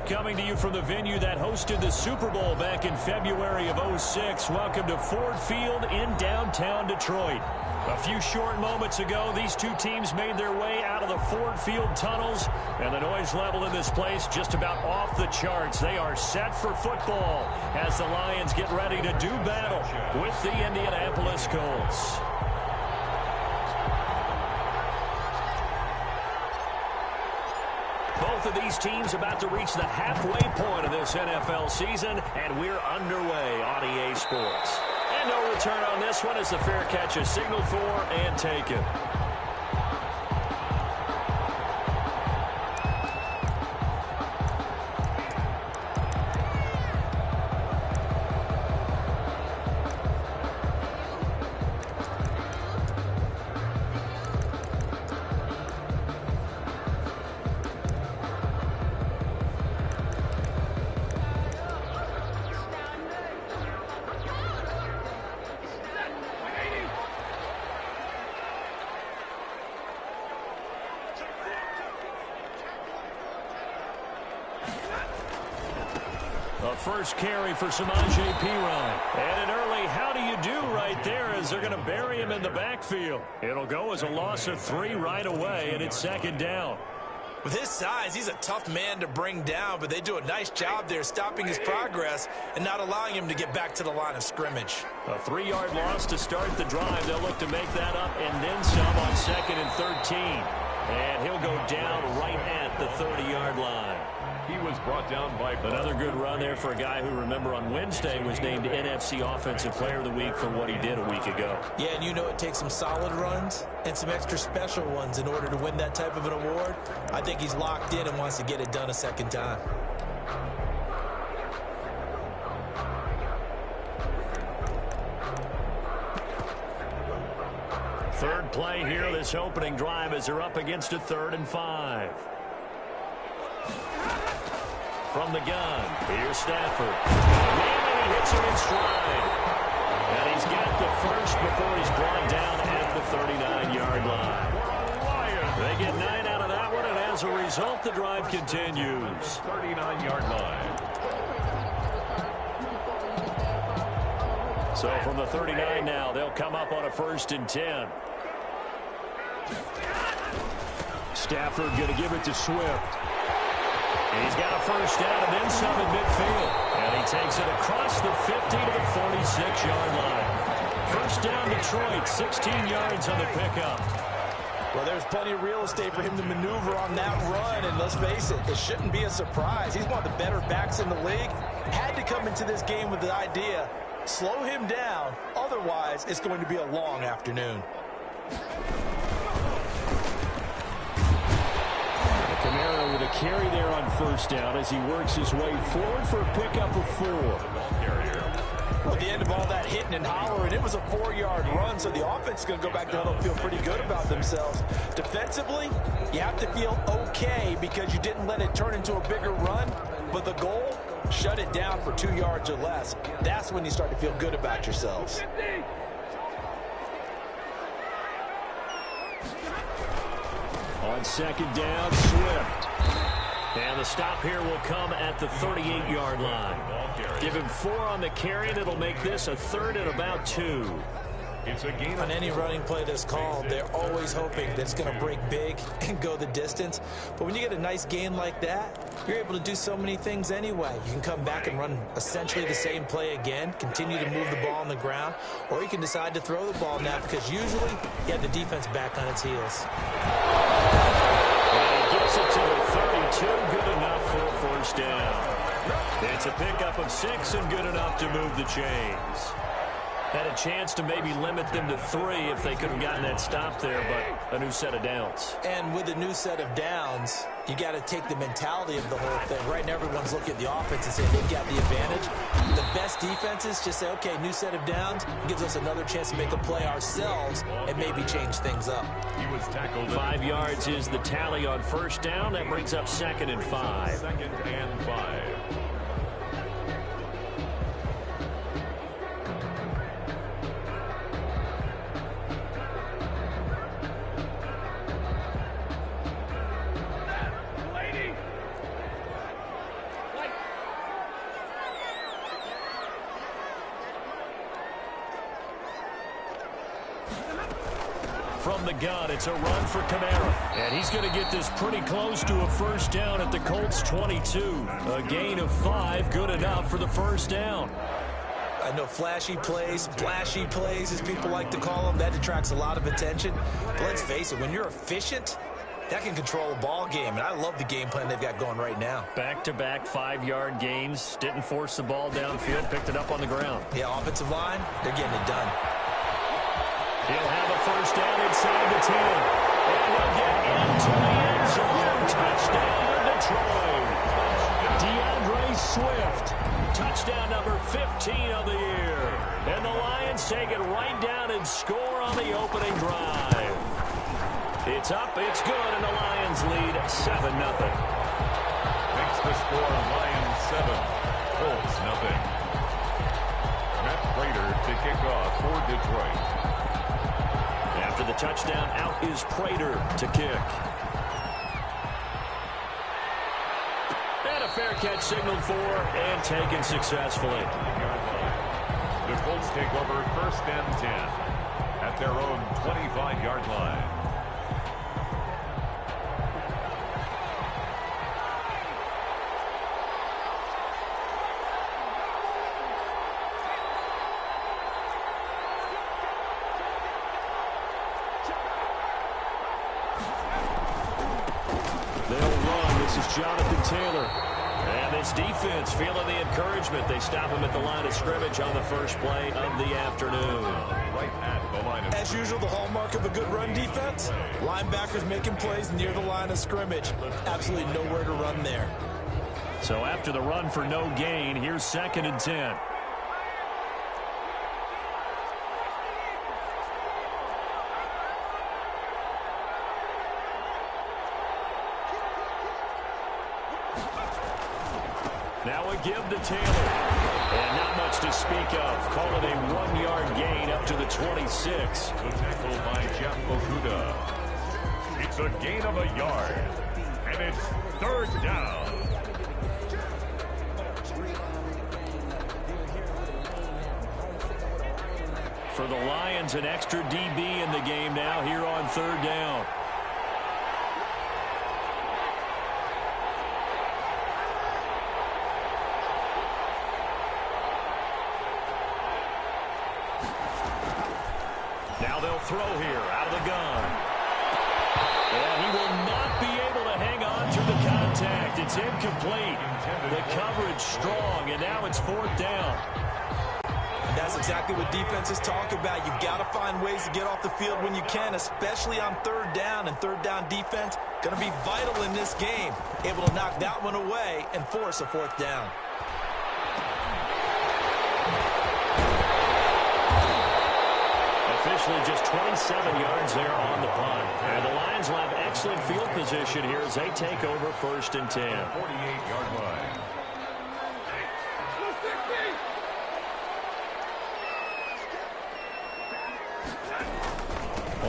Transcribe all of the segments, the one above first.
Coming to you from the venue that hosted the Super Bowl back in February of '06. Welcome to Ford Field in downtown Detroit. A few short moments ago, these two teams made their way out of the Ford Field tunnels, and the noise level in this place just about off the charts. They are set for football as the Lions get ready to do battle with the Indianapolis Colts. Both of these teams about to reach the halfway point of this NFL season, and we're underway on EA Sports. And no return on this one as the fair catch is signaled for and taken. First carry for Samaje Perine. And an early how do you do right there as they're going to bury him in the backfield. It'll go as a loss of 3 right away, and it's second down. With his size, he's a tough man to bring down, but they do a nice job there stopping his progress and not allowing him to get back to the line of scrimmage. A 3-yard loss to start the drive. They'll look to make that up and then some on 2nd and 13. And he'll go down right at the 30-yard line. He was brought down by another good run there for a guy who, remember, on Wednesday was named NFC Offensive Player of the Week for what he did a week ago. Yeah, and you know it takes some solid runs and some extra special ones in order to win that type of an award. I think he's locked in and wants to get it done a second time. Third play here, this opening drive as they're up against a 3rd and 5. From the gun, here's Stafford. And he hits him in stride. And he's got the first before he's brought down at the 39-yard line. They get 9 out of that one, and as a result, the drive continues. 39-yard line. So from the 39 now, they'll come up on a 1st and 10. Stafford going to give it to Swift. He's got a first down and then some in midfield. And he takes it across the 50 to the 46-yard line. First down Detroit, 16 yards on the pickup. Well, there's plenty of real estate for him to maneuver on that run. And let's face it, it shouldn't be a surprise. He's one of the better backs in the league. Had to come into this game with the idea, slow him down. Otherwise, it's going to be a long afternoon. Kamara with a carry there on first down as he works his way forward for a pickup of 4. Well, at the end of all that hitting and hollering, it was a 4-yard run, so the offense is going to go back down and feel pretty good about themselves. Defensively, you have to feel okay because you didn't let it turn into a bigger run, but the goal, shut it down for 2 yards or less. That's when you start to feel good about yourselves. On 2nd down, Swift. And the stop here will come at the 38-yard line. Give him 4 on the carry, and it'll make this a 3rd and about 2. It's a gain on any running play that's called. They're always hoping that it's going to break big and go the distance. But when you get a nice gain like that, you're able to do so many things anyway. You can come back and run essentially the same play again, continue to move the ball on the ground, or you can decide to throw the ball now because usually you have the defense back on its heels. And he gets it to the 32, good enough for a first down. It's a pickup of 6 and good enough to move the chains. Had a chance to maybe limit them to 3 if they could have gotten that stop there, but a new set of downs. And with a new set of downs, you got to take the mentality of the whole thing. Right now, everyone's looking at the offense and saying they've got the advantage. The best defenses just say, okay, new set of downs. It gives us another chance to make a play ourselves and maybe change things up. He was tackled. 5 yards is the tally on first down. That brings up 2nd and 5. 2nd and 5. from the gun. It's a run for Kamara. And he's going to get this pretty close to a first down at the Colts 22. A gain of 5, good enough for the first down. I know flashy plays, splashy plays, as people like to call them, that attracts a lot of attention. But let's face it, when you're efficient, that can control a ball game, and I love the game plan they've got going right now. Back-to-back 5-yard gains. Didn't force the ball downfield. Picked it up on the ground. Yeah, offensive line, they're getting it done. He'll have a first down inside the 10. And he'll get into the end zone. Touchdown, Detroit. DeAndre Swift. Touchdown number 15 of the year. And the Lions take it right down and score on the opening drive. It's up, it's good, and the Lions lead 7-0. Makes the score Lions 7, Colts nothing. Matt Prater to kick off for Detroit. After the touchdown, out is Prater to kick. And a fair catch signaled for and taken successfully. The Colts take over first and 10 at their own 25-yard line. Jonathan Taylor. And this defense feeling the encouragement. They stop him at the line of scrimmage on the first play of the afternoon. Right at the line of As usual, the hallmark of a good run defense, linebackers making plays near the line of scrimmage. Absolutely nowhere to run there. So after the run for no gain, here's 2nd and 10. Now a give to Taylor. And not much to speak of. Call it a 1-yard gain up to the 26. The tackle by Jeff Okudah. It's a gain of a yard. And it's 3rd down. For the Lions, an extra DB in the game now here on 3rd down. Now they'll throw here out of the gun. And he will not be able to hang on through the contact. It's incomplete. The coverage strong, and now it's 4th down. And that's exactly what defenses talk about. You've got to find ways to get off the field when you can, especially on 3rd down. And 3rd down defense going to be vital in this game. Able to knock that one away and force a 4th down. Officially just 27 yards there on the punt. And the Lions will have excellent field position here as they take over 1st and 10. 48-yard line.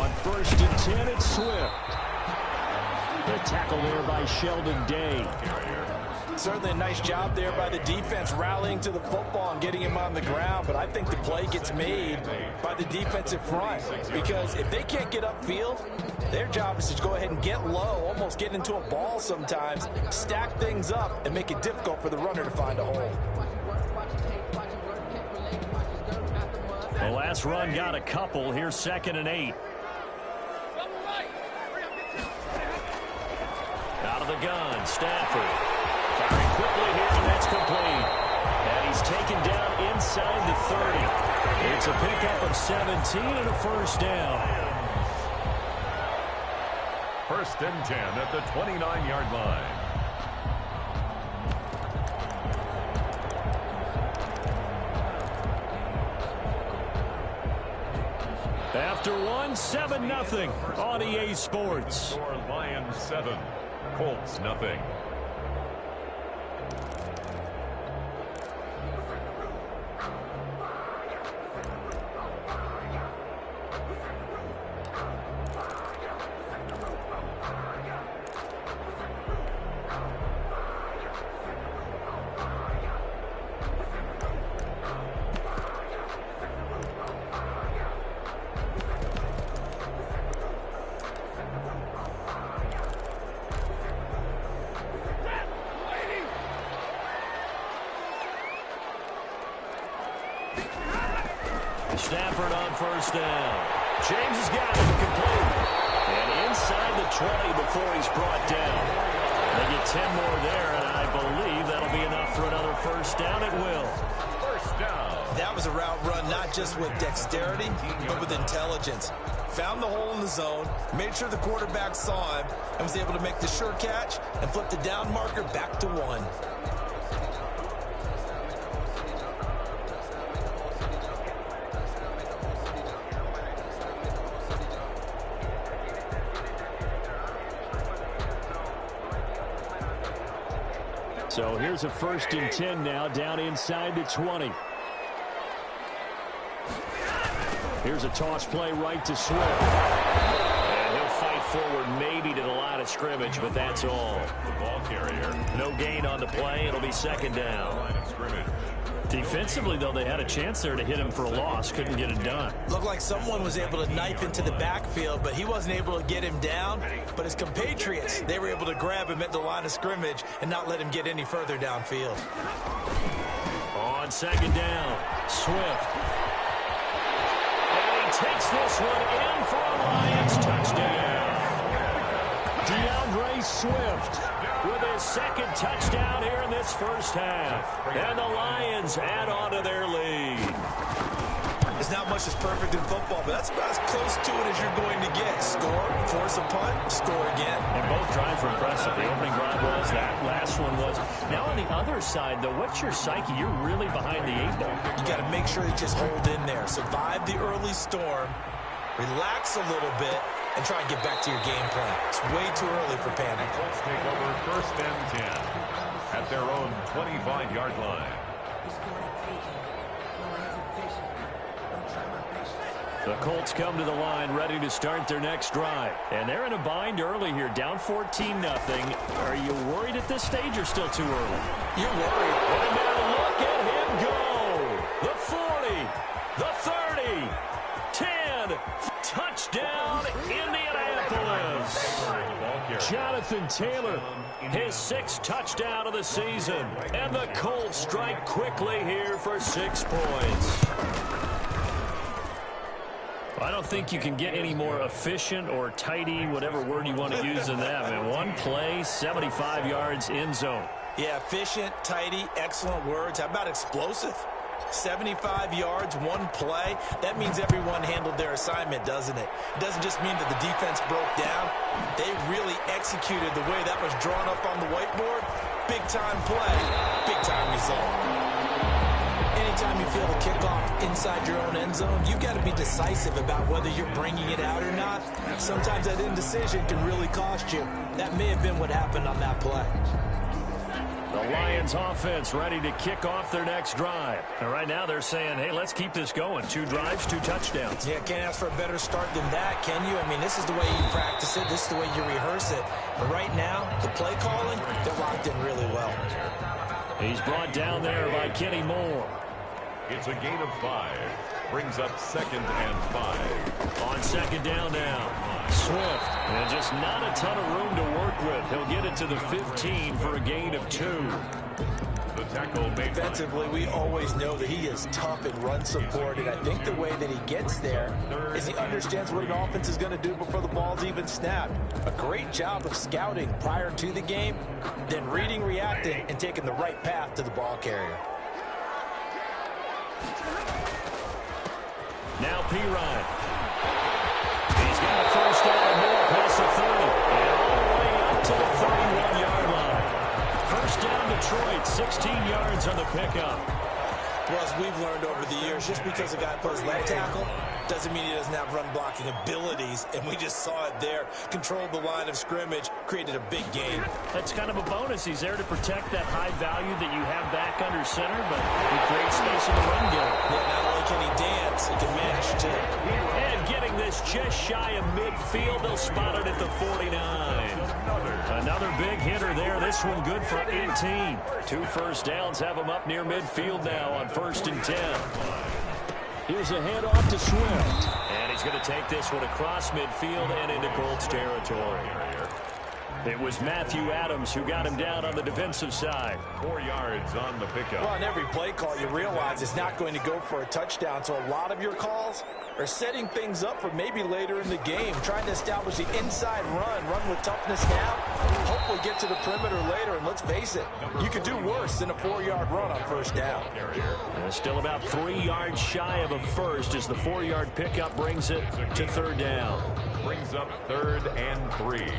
On 1st and 10, it's Swift. The tackle there by Sheldon Day. Certainly a nice job there by the defense rallying to the football and getting him on the ground, but I think the play gets made by the defensive front because if they can't get upfield, their job is to go ahead and get low, almost get into a ball sometimes, stack things up, and make it difficult for the runner to find a hole. The last run got a couple. Here's 2nd and 8. Out of the gun, Stafford. Firing quickly here, and that's complete. And he's taken down inside the 30. It's a pickup of 17 and a first down. 1st and 10 at the 29-yard line. After one, 7-0 on EA Sports. Score Lions 7, Colts nothing. Stafford on first down. James has got it complete. And inside the 20 before he's brought down. They get 10 more there, and I believe that'll be enough for another first down. It will. First down. That was a route run not just with dexterity, but with intelligence. Found the hole in the zone, made sure the quarterback saw him, and was able to make the sure catch and flip the down marker back to 1. So here's a 1st and 10 now, down inside the 20. Here's a toss play right to Swift. And he'll fight forward maybe to the line of scrimmage, but that's all. The ball carrier. No gain on the play. It'll be 2nd down. Line of scrimmage. Defensively, though, they had a chance there to hit him for a loss. Couldn't get it done. Looked like someone was able to knife into the backfield, but he wasn't able to get him down. But his compatriots, they were able to grab him at the line of scrimmage and not let him get any further downfield. On 2nd down, Swift. And he takes this one in for a Lions touchdown. DeAndre Swift with his 2nd touchdown here in this first half. And the Lions add on to their lead. It's not much that's perfect in football, but that's about as close to it as you're going to get. Score, force a punt, score again. And both drives were impressive. The opening drive was, that last one was. Now on the other side, though, what's your psyche? You're really behind the 8 ball. You got to make sure you just hold in there. Survive the early storm, relax a little bit, and try and get back to your game plan. It's way too early for panic. Colts take over 1st and 10 at their own 25-yard line. The Colts come to the line ready to start their next drive. And they're in a bind early here, down 14-0. Are you worried at this stage or still too early? You're worried. And now look at him go. The 40, the 30, 10, touchdown Indianapolis. Jonathan Taylor, his 6th touchdown of the season. And the Colts strike quickly here for 6 points. I don't think you can get any more efficient or tidy, whatever word you want to use in that. I mean, one play, 75 yards in zone. Yeah, efficient, tidy, excellent words. How about explosive? 75 yards, one play. That means everyone handled their assignment, doesn't it? It doesn't just mean that the defense broke down. They really executed the way that was drawn up on the whiteboard. Big-time play, big-time result. Anytime you feel the kickoff inside your own end zone, you've got to be decisive about whether you're bringing it out or not. Sometimes that indecision can really cost you. That may have been what happened on that play. The Lions offense ready to kick off their next drive. And right now they're saying, hey, let's keep this going. 2 drives, 2 touchdowns. Yeah, can't ask for a better start than that, can you? I mean, this is the way you practice it. This is the way you rehearse it. But right now, the play calling, they're locked in really well. He's brought down there by Kenny Moore. It's a gain of 5. Brings up 2nd and 5. On 2nd down now, Swift. And just not a ton of room to work with. He'll get it to the 15 for a gain of 2. The tackle made. Defensively, we always know that he is tough in run support, and I think the way that he gets there is he understands what an offense is going to do before the ball's even snapped. A great job of scouting prior to the game, then reading, reacting, and taking the right path to the ball carrier. Now Pirine. He's got a first down more past the 30. And all the way up to the 31-yard line. First down Detroit, 16 yards on the pickup. Well, as we've learned over the years, just because a guy plays left tackle doesn't mean he doesn't have run-blocking abilities, and we just saw it there. Controlled the line of scrimmage, created a big gain. That's kind of a bonus. He's there to protect that high value that you have back under center, but he creates space in the run game. Yeah, not only can he dance, he can mash, too. And getting this just shy of midfield, they'll spot it at the 49. Another big hitter there. This one good for 18. 2 first downs have him up near midfield now on 1st and 10. Here's a handoff to Swift. And he's going to take this one across midfield and into Colts territory. It was Matthew Adams who got him down on the defensive side. 4 yards on the pickup. Well, on every play call, you realize it's not going to go for a touchdown. So a lot of your calls are setting things up for maybe later in the game, trying to establish the inside run with toughness now, hopefully get to the perimeter later. And let's face it, you could do worse than a 4-yard run on first down. Still about 3 yards shy of a first as the 4-yard pickup brings it to third down. Brings up 3rd and 3.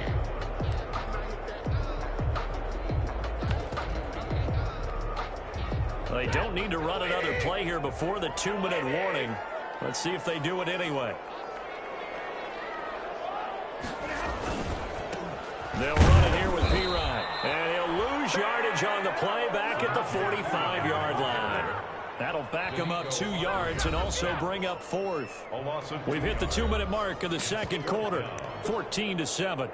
They don't need to run another play here before the 2-minute warning. Let's see if they do it anyway. They'll run it here with P-Ryan. And he'll lose yardage on the play back at the 45-yard line. That'll back him up 2 yards and also bring up 4th. We've hit the 2-minute mark of the second quarter. 14-7.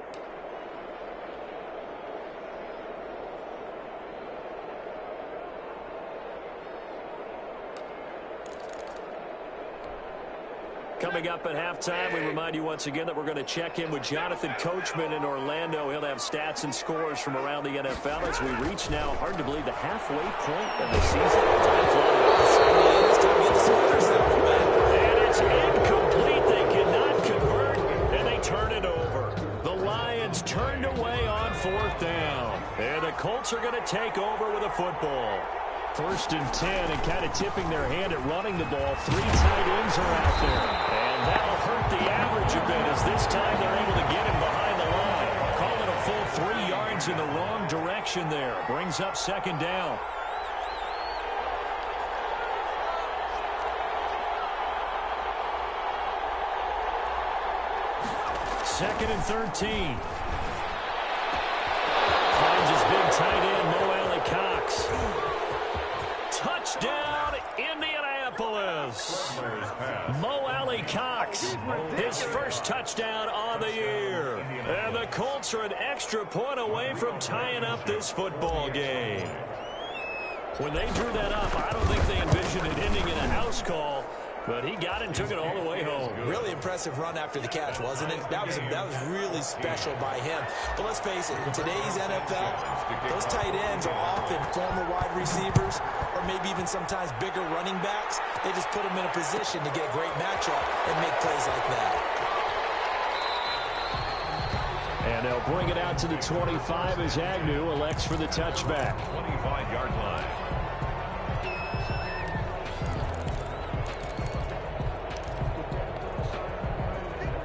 Coming up at halftime, we remind you once again that we're going to check in with Jonathan Coachman in Orlando. He'll have stats and scores from around the NFL as we reach now, hard to believe, the halfway point of the season. And it's incomplete. They cannot convert, and they turn it over. The Lions turned away on 4th down. And the Colts are going to take over with a football. 1st and 10, and kind of tipping their hand at running the ball. 3 tight ends are out there. And that'll hurt the average a bit as this time they're able to get him behind the line. Call it a full 3 yards in the wrong direction there. Brings up 2nd down. Second and 13. Finds his big tight end, Mo Alley-Cox. Touchdown, Indianapolis. Mo Alley-Cox, his first touchdown on the year. And the Colts are an extra point away from tying up this football game. When they drew that up, I don't think they envisioned it ending in a house call. But he got it and took it all the way home. Really impressive run after the catch, wasn't it? That was really special by him. But let's face it, in today's NFL, those tight ends are often former wide receivers or maybe even sometimes bigger running backs. They just put them in a position to get a great matchup and make plays like that. And they'll bring it out to the 25 as Agnew elects for the touchback. 25-yard line.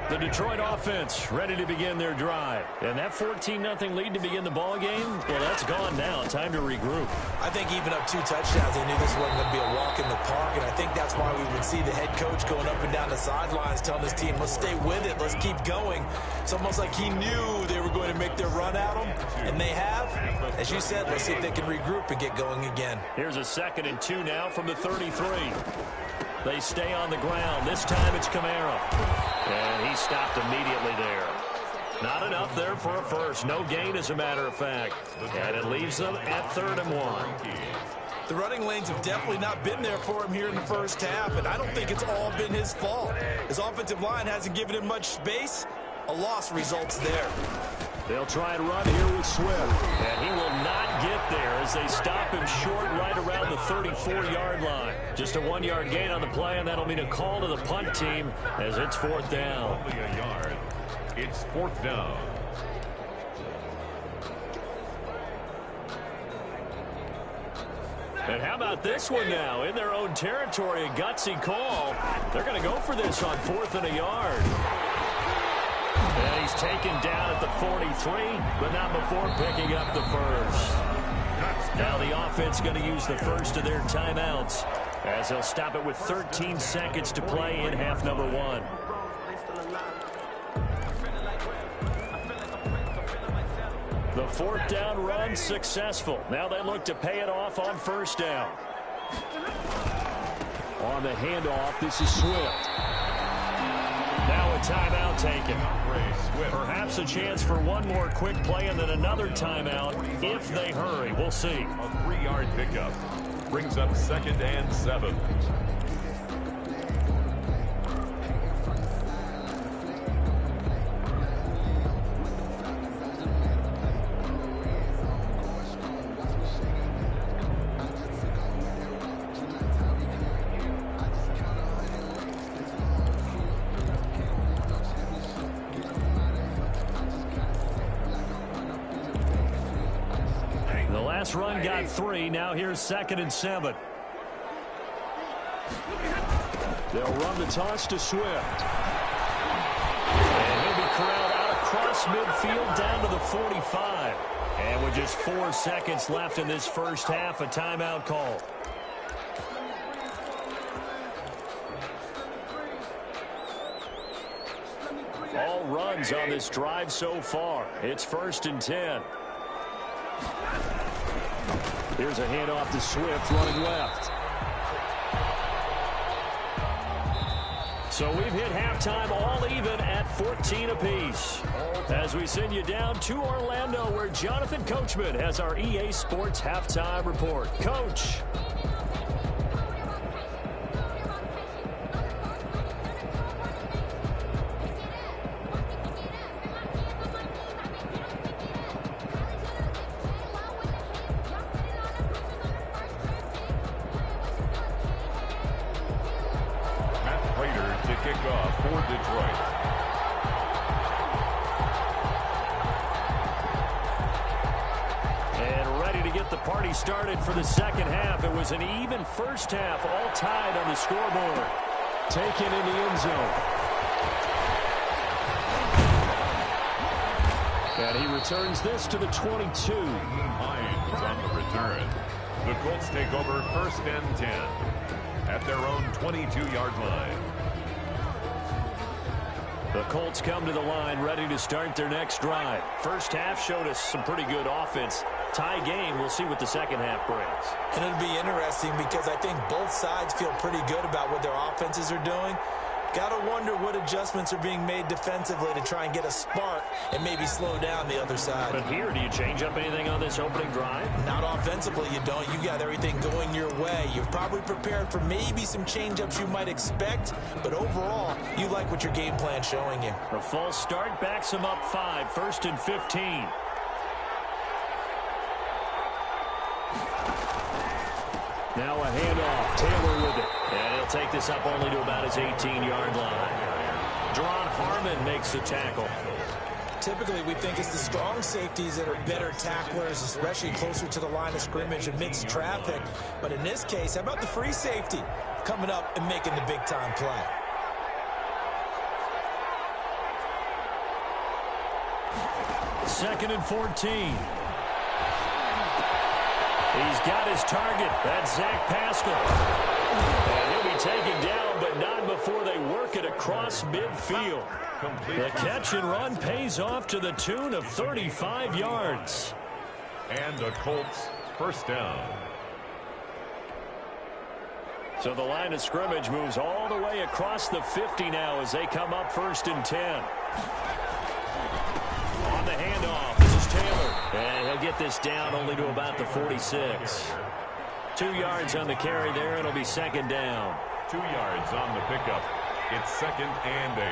The Detroit offense ready to begin their drive. And that 14-0 lead to begin the ball game, well, that's gone now. Time to regroup. I think even up 2 touchdowns, they knew this wasn't going to be a walk in the park. And I think that's why we would see the head coach going up and down the sidelines telling his team, let's stay with it, let's keep going. It's almost like he knew they were going to make their run at him. And they have. As you said, let's see if they can regroup and get going again. Here's a 2nd and 2 now from the 33. They stay on the ground. This time it's Kamara. And he stopped immediately there. Not enough there for a first. No gain, as a matter of fact. And it leaves them at 3rd and 1. The running lanes have definitely not been there for him here in the first half, and I don't think it's all been his fault. His offensive line hasn't given him much space. A loss results there. They'll try and run here with Swift. And he will not get there as they stop him short right around the 34-yard line. Just a 1-yard gain on the play, and that'll mean a call to the punt team as it's 4th down. Only a yard. It's 4th down. And how about this one now? In their own territory, a gutsy call. They're going to go for this on 4th and a yard. And he's taken down at the 43, but not before picking up the first. Now the offense going to use the first of their timeouts as they'll stop it with 13 seconds to play in half number 1. The 4th down run successful. Now they look to pay it off on 1st down. On the handoff, this is Swift. Now a timeout taken. Perhaps a chance for one more quick play and then another timeout if they hurry. We'll see. A 3-yard pickup brings up 2nd and 7. run got 3. Now here's 2nd and 7. They'll run the toss to Swift. And he'll be corralled out across midfield down to the 45. And with just 4 seconds left in this first half, a timeout call. All runs on this drive so far. It's 1st and 10. Here's a handoff to Swift running left. So we've hit halftime all even at 14 apiece. As we send you down to Orlando, where Jonathan Coachman has our EA Sports halftime report. Coach. Kickoff for Detroit. And ready to get the party started for the second half. It was an even first half, all tied on the scoreboard. Taken in the end zone. And he returns this to the 22. Hines on the return. The Colts take over 1st and 10 at their own 22-yard line. The Colts come to the line ready to start their next drive. First half showed us some pretty good offense. Tie game, we'll see what the second half brings. And it'll be interesting because I think both sides feel pretty good about what their offenses are doing. Got to wonder what adjustments are being made defensively to try and get a spark and maybe slow down the other side. But here, do you change up anything on this opening drive? Not offensively, you don't. You got everything going your way. You've probably prepared for maybe some change-ups you might expect, but overall, you like what your game plan's showing you. A false start backs him up 5, 1st and 15. Now a handoff. Taylor with it. And he'll take this up only to about his 18-yard line. Deron Harmon makes the tackle. Typically, we think it's the strong safeties that are better tacklers, especially closer to the line of scrimmage amidst traffic. But in this case, how about the free safety coming up and making the big-time play? Second and 14. He's got his target. That's Zach Pascal. And he'll be taken down, but not before they work it across midfield. The catch and run pays off to the tune of 35 yards. And the Colts first down. So the line of scrimmage moves all the way across the 50 now as they come up 1st and 10. On the handoff, this is Taylor. And he'll get this down only to about the 46. 2 yards on the carry there. It'll be 2nd down. 2 yards on the pickup. It's 2nd and 8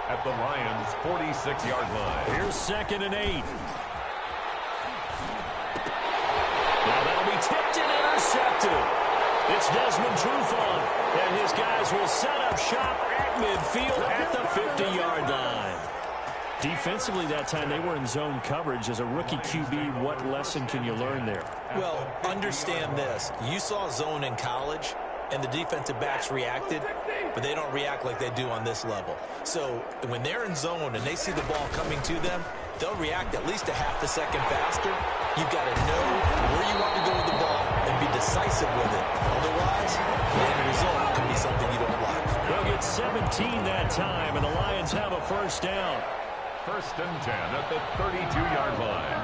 at the Lions' 46-yard line. Here's 2nd and 8. Now that'll be tipped and intercepted. It's Desmond Trufant, and his guys will set up shop at midfield at the 50-yard line. Defensively that time, they were in zone coverage. As a rookie QB, what lesson can you learn there? Well, understand this. You saw zone in college, and the defensive backs reacted, but they don't react like they do on this level. So when they're in zone and they see the ball coming to them, they'll react at least a half a second faster. You've got to know where you want to go with the ball and be decisive with it. Otherwise, the end result can be something you don't like. They'll get 17 that time, and the Lions have a first down. 1st and 10 at the 32-yard line.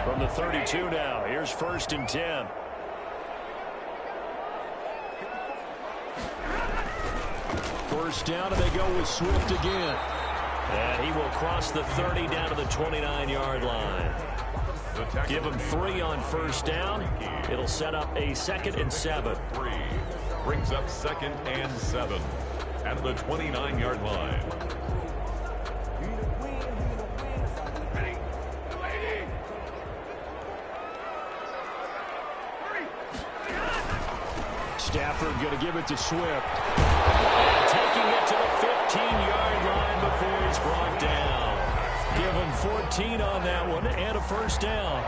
From the 32 now, here's 1st and 10. First down, and they go with Swift again. And he will cross the 30 down to the 29-yard line. Give him 3 on first down. It'll set up a 2nd and 7. 3 brings up 2nd and 7 at the 29-yard line. Stafford going to give it to Swift. And taking it to the 15-yard line before he's brought down. give him 14 on that one and a first down.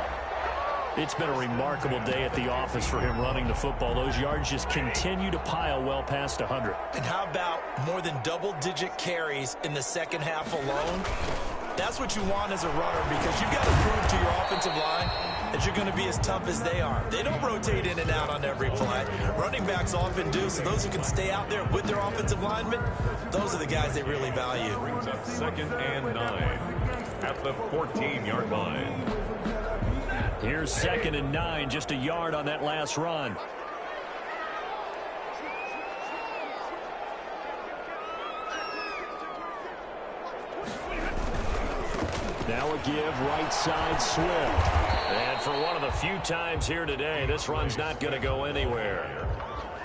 It's been a remarkable day at the office for him running the football. Those yards just continue to pile well past 100. And how about more than double-digit carries in the second half alone? That's what you want as a runner, because you've got to prove to your offensive line that you're going to be as tough as they are. They don't rotate in and out on every play. Running backs often do, so those who can stay out there with their offensive linemen, those are the guys they really value. Brings up 2nd and 9 at the 14-yard line. Here's 2nd and 9, just a yard on that last run. Now a give, right side, Swift. And for one of the few times here today, this run's not going to go anywhere.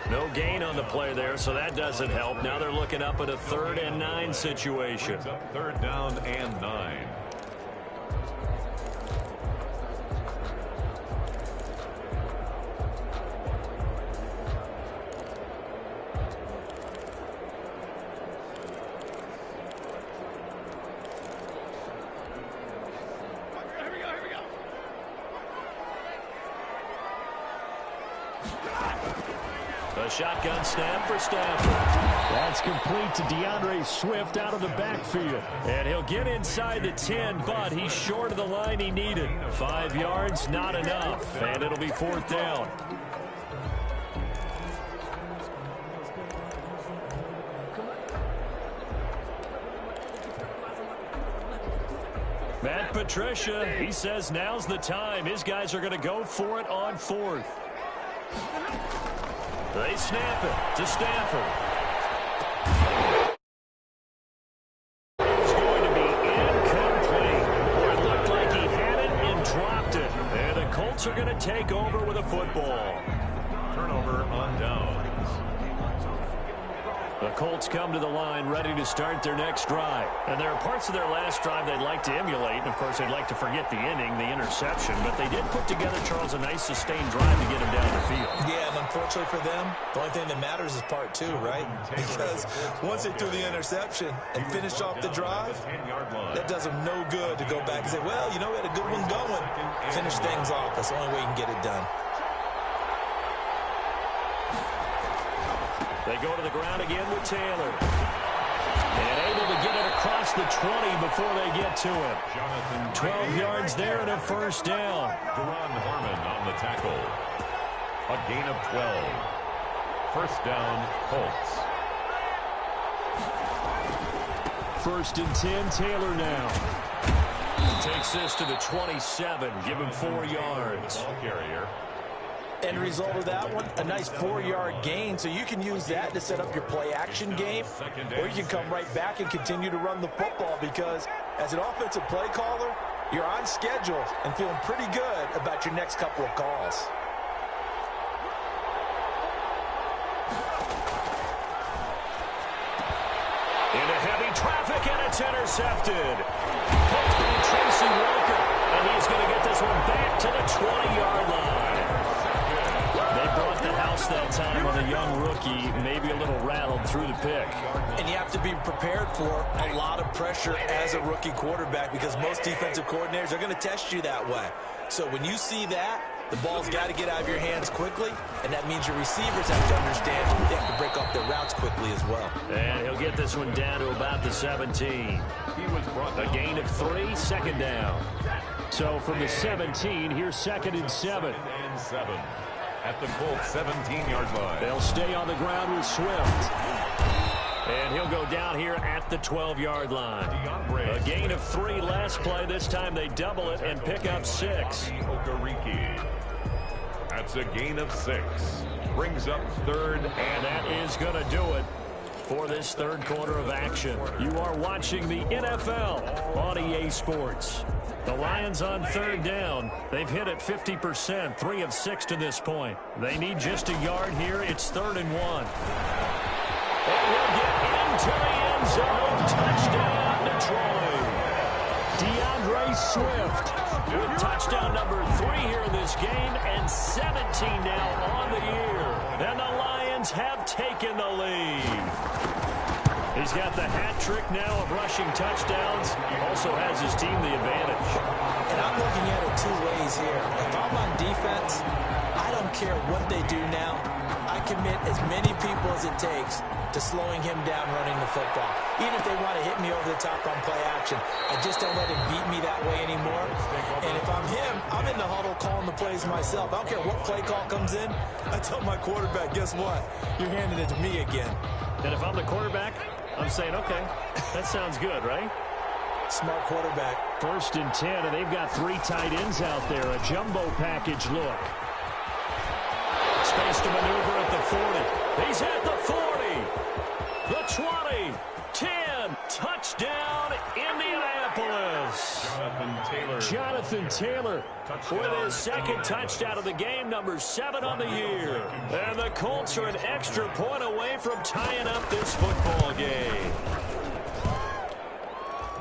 No gain on the play there, so that doesn't help. Now they're looking up at a 3rd and 9 situation. Brings up 3rd down and 9. A shotgun snap for Stafford. That's complete to DeAndre Swift out of the backfield. And he'll get inside the 10, but he's short of the line he needed. 5 yards, not enough. And it'll be 4th down. Matt Patricia, he says now's the time. His guys are going to go for it on 4th. They snap it to Stafford. It's going to be incomplete. It looked like he had it and dropped it. And the Colts are going to take over with a football. Turnover on downs. The Colts come to the line ready to start their next drive. And there are parts of their last drive they'd like to emulate. And, of course, they'd like to forget the inning, the interception. But they did put together, Charles, a nice sustained drive to get him down the field. Yeah, and unfortunately for them, the only thing that matters is part 2, right? Because once they threw the interception and finished off the drive, that does them no good to go back and say, well, you know, we had a good one going. Finish things off. That's the only way you can get it done. They go to the ground again with Taylor. And able to get it across the 20 before they get to it. 12 yards there and a first down. Duron Harmon on the tackle. A gain of 12. First down, Colts. 1st and 10, Taylor now. Takes this to the 27, give him 4 yards. Ball carrier. End result of that one, a nice 4-yard gain, so you can use that to set up your play-action game, or you can come right back and continue to run the football, because as an offensive play caller, you're on schedule and feeling pretty good about your next couple of calls. Into heavy traffic, and it's intercepted. Caught by Tracy Walker, and he's going to get this one back to the 20-yard line. They brought the house that time on a young rookie, maybe a little rattled through the pick. And you have to be prepared for a lot of pressure as a rookie quarterback, because most defensive coordinators are going to test you that way. So when you see that, the ball's got to get out of your hands quickly, and that means your receivers have to understand they have to break off their routes quickly as well. And he'll get this one down to about the 17. He was brought a gain of 3, 2nd down. So from the 17, here's 2nd and 7. 2nd and 7 at the Colts 17-yard line. They'll stay on the ground with Swift. And he'll go down here at the 12-yard line. A gain of 3 last play. This time they double it and pick up 6. That's a gain of 6. Brings up 3rd. And that is going to do it for this 3rd quarter of action. You are watching the NFL on EA Sports. The Lions on 3rd down. They've hit it 50%, 3 of 6 to this point. They need just a yard here. It's 3rd and 1. And he'll get into the end zone. Touchdown, Detroit. DeAndre Swift with touchdown number 3 here in this game, and 17 now on the year. And the Lions have taken the lead. He's got the hat trick now of rushing touchdowns. He also has his team the advantage. And I'm looking at it two ways here. If I'm on defense, I don't care what they do now. I commit as many people as it takes to slowing him down running the football. Even if they want to hit me over the top on play action, I just don't let him beat me that way anymore. And if I'm him, I'm in the huddle calling the plays myself. I don't care what play call comes in. I tell my quarterback, guess what? You're handing it to me again. And if I'm the quarterback, I'm saying, okay, that sounds good, right? Smart quarterback. 1st and 10, and they've got 3 tight ends out there. A jumbo package look. Space to maneuver at the 40. He's at the 40. The 20. 10. Touchdown, Indianapolis. Jonathan Taylor with his 2nd touchdown of the game, number 7 on the year. And the Colts are an extra point away from tying up this football game.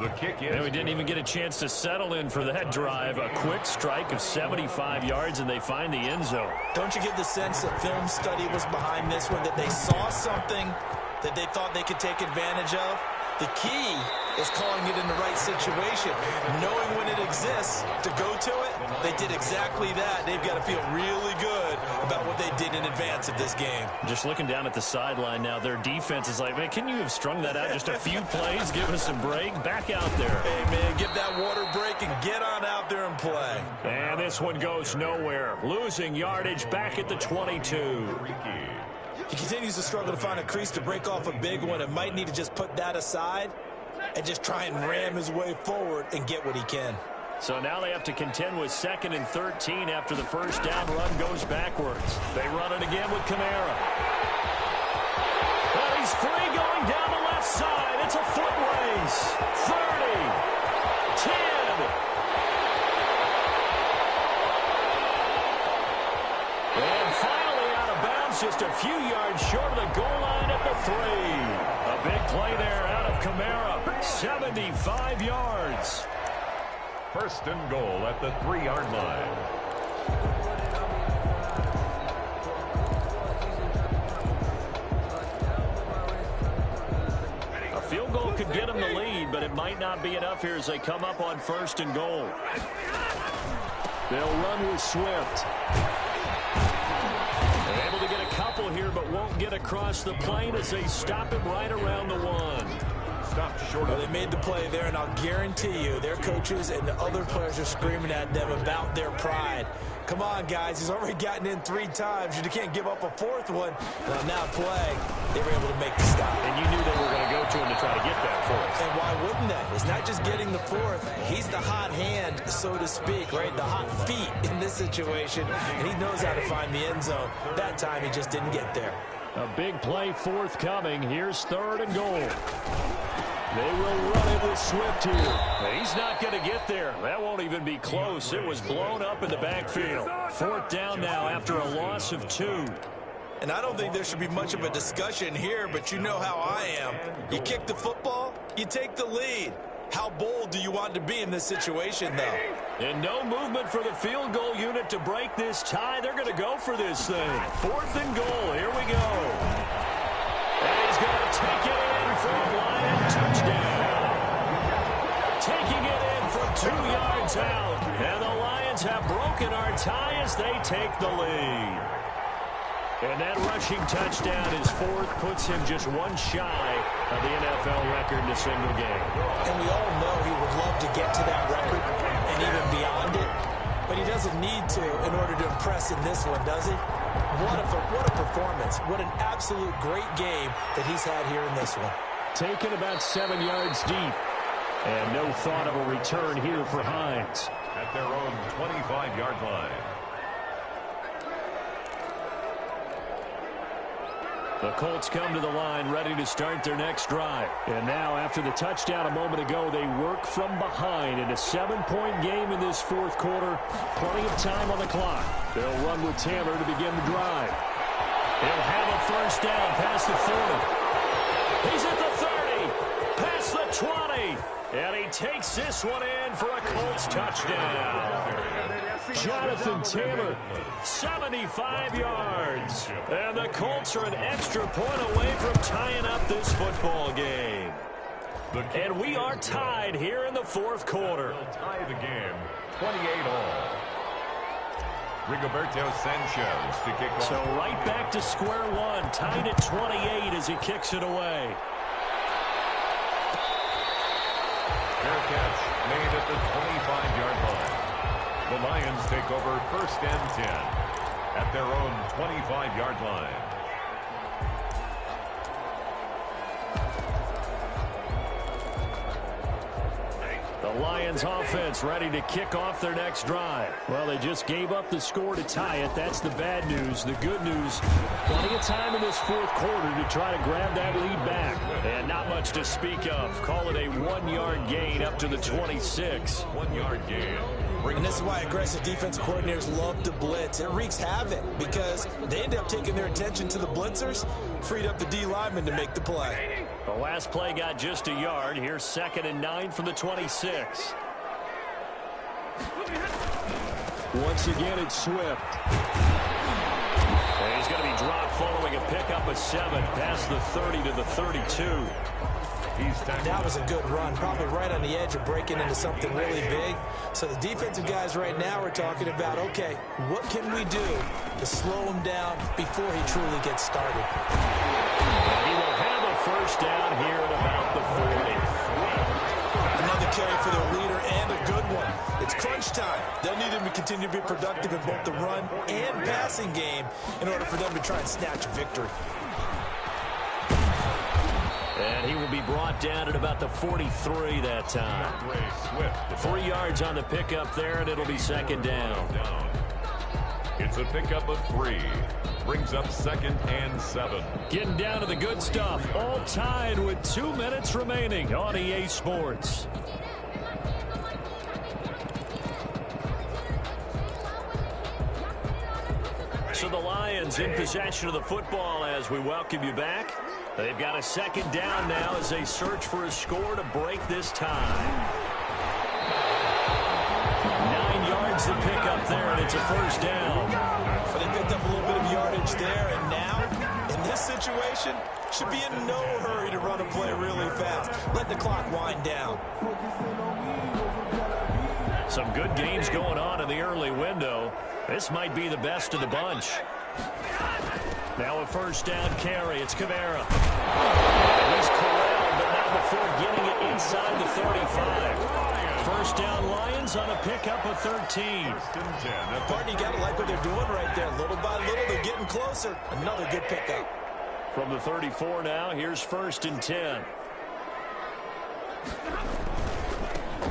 The kick is. And we didn't even get a chance to settle in for that drive. A quick strike of 75 yards, and they find the end zone. Don't you get the sense that film study was behind this one, that they saw something that they thought they could take advantage of? The key is calling it in the right situation. Knowing when it exists to go to it, they did exactly that. They've got to feel really good about what they did in advance of this game. Just looking down at the sideline now, their defense is like, man, can you have strung that out just a few plays? Give us a break. Back out there. Hey, man, give that water break and get on out there and play. And this one goes nowhere. Losing yardage back at the 22. He continues to struggle to find a crease to break off a big one and might need to just put that aside and just try and ram his way forward and get what he can. So now they have to contend with 2nd and 13 after the first down run goes backwards. They run it again with Kamara. Well, he's free going down the left side. It's a foot race. 30, 10. And finally out of bounds, just a few yards short of the goal line at the 3. A big play there out of Kamara. 75 yards. 1st and goal at the 3-yard line. A field goal could get them the lead, but it might not be enough here as they come up on 1st and goal. They'll run with Swift. They're able to get a couple here, but won't get across the plane as they stop him right around the 1. Well, they made the play there, and I'll guarantee you their coaches and the other players are screaming at them about their pride. Come on, guys. He's already gotten in 3 times. You can't give up a 4th one. And on that play, they were able to make the stop. And you knew they were going to go to him to try to get that 4th. And why wouldn't they? It's not just getting the 4th. He's the hot hand, so to speak, right? The hot feet in this situation. And he knows how to find the end zone. That time, he just didn't get there. A big play forthcoming. Here's 3rd and goal. They will run it with Swift here. He's not going to get there. That won't even be close. It was blown up in the backfield. 4th down now after a loss of 2. And I don't think there should be much of a discussion here, but you know how I am. You kick the football, you take the lead. How bold do you want to be in this situation, though? And no movement for the field goal unit to break this tie. They're going to go for this thing. 4th and goal. Here we go. And he's going to take it in for a Lion touchdown. Taking it in from 2 yards out. And the Lions have broken our tie as they take the lead. And that rushing touchdown, his 4th, puts him just 1 shy of the NFL record in a single game. And we all know he would love to get to that record and even beyond it. But he doesn't need to in order to impress in this one, does he? What a performance. What an absolute great game that he's had here in this one. Taken about 7 yards deep. And no thought of a return here for Hines. At their own 25-yard line. The Colts come to the line ready to start their next drive. And now, after the touchdown a moment ago, they work from behind in a 7-point game in this 4th quarter. Plenty of time on the clock. They'll run with Taylor to begin the drive. He'll have a 1st down past the 40. He's at the 30, past the 20. And he takes this one in for a Colts touchdown. Jonathan Taylor, 75 yards. And the Colts are an extra point away from tying up this football game. And we are tied here in the fourth quarter. Tie the game, 28-all. Rigoberto Sanchez to kick off. So right back to square one, tied at 28 as he kicks it away. Fair catch made at the 25-yard line. The Lions take over 1st and 10 at their own 25-yard line. The Lions offense ready to kick off their next drive. Well, they just gave up the score to tie it. That's the bad news. The good news, plenty of time in this fourth quarter to try to grab that lead back. And not much to speak of. Call it a 1-yard gain up to the 26. 1-yard gain. And this is why aggressive defensive coordinators love to blitz. It wreaks havoc because they end up taking their attention to the blitzers, freed up the D lineman to make the play. The last play got just a yard. Here's 2nd and 9 from the 26. Once again, it's Swift. And he's going to be dropped following a pickup of 7 past the 30 to the 32. That was a good run, probably right on the edge of breaking into something really big. So the defensive guys right now are talking about, okay, what can we do to slow him down before he truly gets started? And he will have a first down here at about the 40. Another carry for their leader and a good one. It's crunch time. They'll need him to continue to be productive in both the run and passing game in order for them to try and snatch a victory. And he will be brought down at about the 43 that time. 3 yards on the pickup there, and it'll be 2nd down. It's a pickup of 3. Brings up 2nd and 7. Getting down to the good stuff. All tied with 2 minutes remaining on EA Sports. So the Lions in possession of the football as we welcome you back. They've got a 2nd down now as they search for a score to break this tie. 9 yards to pick up there, and it's a first down. But they picked up a little bit of yardage there, and now, in this situation, should be in no hurry to run a play really fast. Let the clock wind down. Some good games going on in the early window. This might be the best of the bunch. Now a first down carry. It's Kamara. He's corralled, but not before getting it inside the 35. First down Lions on a pickup of 13. Partner, you got to like what they're doing right there. Little by little, they're getting closer. Another good pickup. From the 34 now, here's 1st and 10.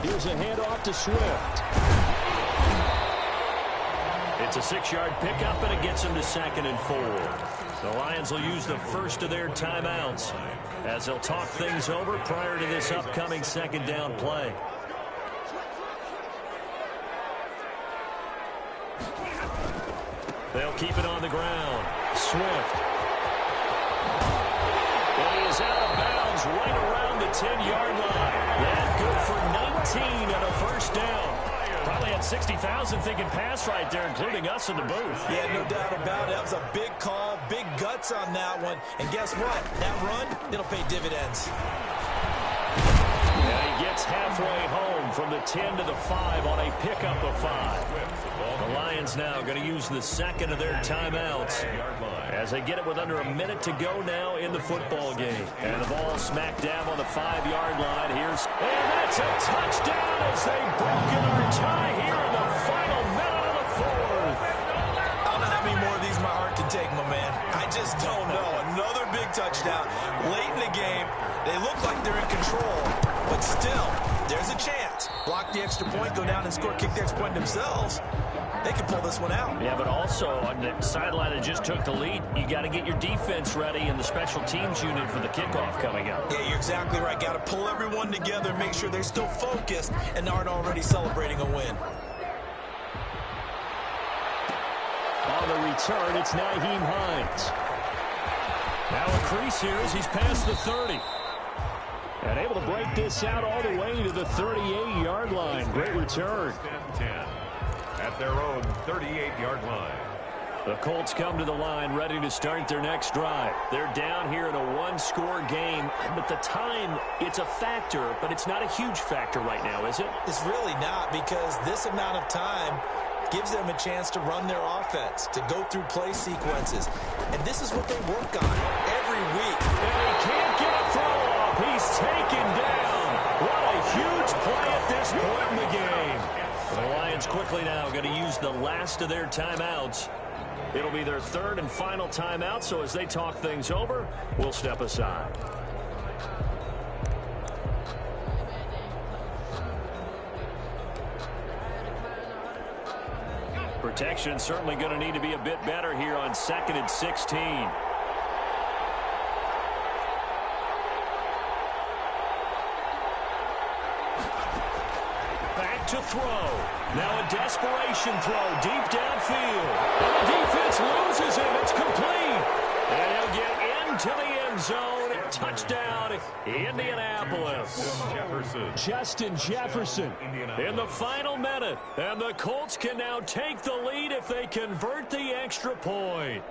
Here's a handoff to Swift. It's a 6-yard pickup, and it gets them to 2nd and 4. The Lions will use the first of their timeouts as they'll talk things over prior to this upcoming 2nd down play. They'll keep it on the ground. Swift. And he is out of bounds right around the 10-yard line. That good for 19 and a first down. Probably had 60,000 thinking pass right there, including us in the booth. Yeah, no doubt about it. That was a big call, big guts on that one. And guess what? That run, it'll pay dividends. And he gets halfway home from the 10 to the 5 on a pickup of 5. The Lions now going to use the 2nd of their timeouts as they get it with under a minute to go now in the football game. And the ball smack dab on the 5-yard line. And that's a touchdown as they've broken our tie here in the final minute of the 4th. I don't know how many more of these my heart can take, my man. I just don't know. Another big touchdown late in the game. They look like they're in control, but still, there's a chance. Block the extra point, go down and score, kick the extra point themselves. They can pull this one out. Yeah, but also on the sideline that just took the lead, you got to get your defense ready and the special teams unit for the kickoff coming up. Yeah, you're exactly right. Got to pull everyone together, make sure they're still focused and aren't already celebrating a win. On the return, it's Nyheim Hines. Now a crease here as he's past the 30. And able to break this out all the way to the 38-yard line. Great return. 10 at their own 38-yard line. The Colts come to the line ready to start their next drive. They're down here in a one-score game, but the time, it's a factor, but it's not a huge factor right now, is it? It's really not, because this amount of time gives them a chance to run their offense, to go through play sequences. And this is what they work on every week. And he can't get a throw off. He's taken down. What a huge play at this point in the game. The Lions quickly now going to use the last of their timeouts. It'll be their third and final timeout, so as they talk things over, we'll step aside. Protection certainly going to need to be a bit better here on 2nd and 16. Back to throw. Now a desperation throw deep downfield. And the defense loses him. It's complete. And he'll get into the end zone. Touchdown, Indianapolis. Justin Jefferson in the final minute. And the Colts can now take the lead if they convert the extra point.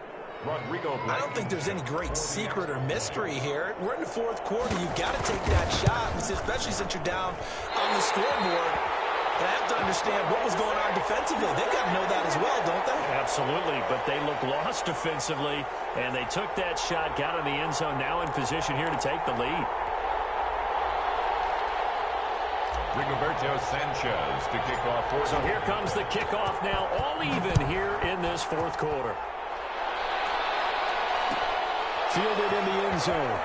I don't think there's any great secret or mystery here. We're in the fourth quarter. You've got to take that shot, especially since you're down on the scoreboard. But I have to understand what was going on defensively. They've got to know that as well, don't they? Absolutely, but they look lost defensively, and they took that shot, got in the end zone, now in position here to take the lead. Rigoberto Sanchez to kick off. So here comes the kickoff now, all even here in this fourth quarter. Fielded in the end zone.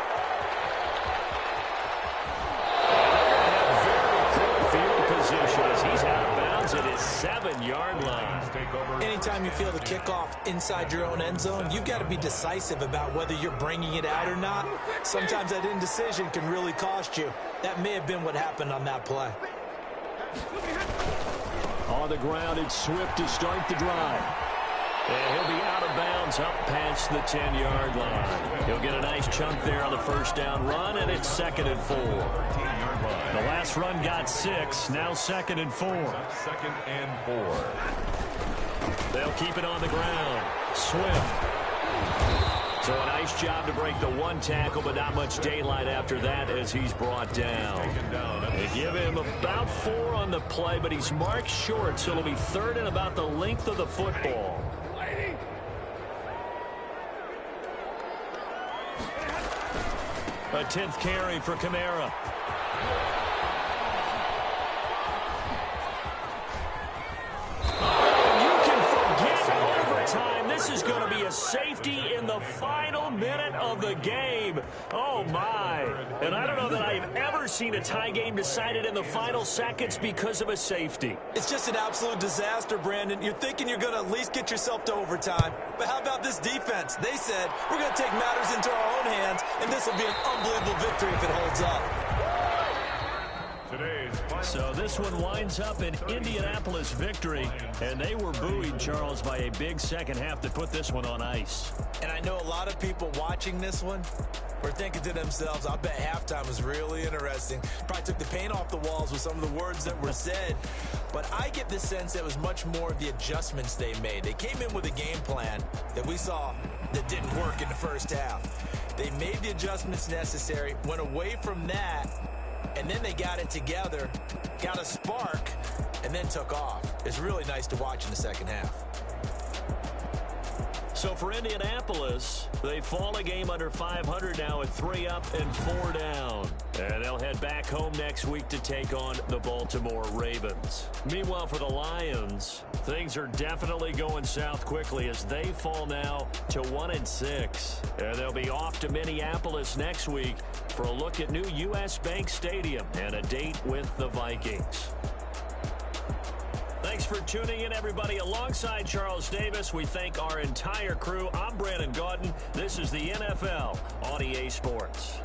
As he's out of bounds at his 7-yard line. Anytime you feel the kickoff inside your own end zone, you've got to be decisive about whether you're bringing it out or not. Sometimes that indecision can really cost you. That may have been what happened on that play. On the ground, it's Swift to start the drive. And he'll be out of bounds up past the 10-yard line. He'll get a nice chunk there on the first down run, and it's 2nd and 4. The last run got 6, now 2nd and 4. 2nd and 4. They'll keep it on the ground. Swift. So a nice job to break the one tackle, but not much daylight after that as he's brought down. They give him about 4 on the play, but he's marked short, so it'll be 3rd and about the length of the football. A 10th carry for Kamara. You can forget overtime. This is going to be a safety in the final minute of the game. Oh, my. And I don't know that I've ever seen a tie game decided in the final seconds because of a safety. It's just an absolute disaster, Brandon. You're thinking you're going to at least get yourself to overtime. But how about this defense? They said, we're going to take matters into our own hands, and this will be an unbelievable victory if it holds up. So this one winds up an Indianapolis victory, and they were buoyed, Charles, by a big second half to put this one on ice. And I know a lot of people watching this one were thinking to themselves, I bet halftime was really interesting. Probably took the paint off the walls with some of the words that were said. But I get the sense that it was much more of the adjustments they made. They came in with a game plan that we saw that didn't work in the first half. They made the adjustments necessary, went away from that, and then they got it together, got a spark, and then took off. It's really nice to watch in the second half. So for Indianapolis, they fall a game under 500 now at 3 up and 4 down. And they'll head back home next week to take on the Baltimore Ravens. Meanwhile, for the Lions, things are definitely going south quickly as they fall now to 1-6. And they'll be off to Minneapolis next week for a look at new U.S. Bank Stadium and a date with the Vikings. Thanks for tuning in, everybody. Alongside Charles Davis, we thank our entire crew. I'm Brandon Gaudin. This is the NFL on EA Sports.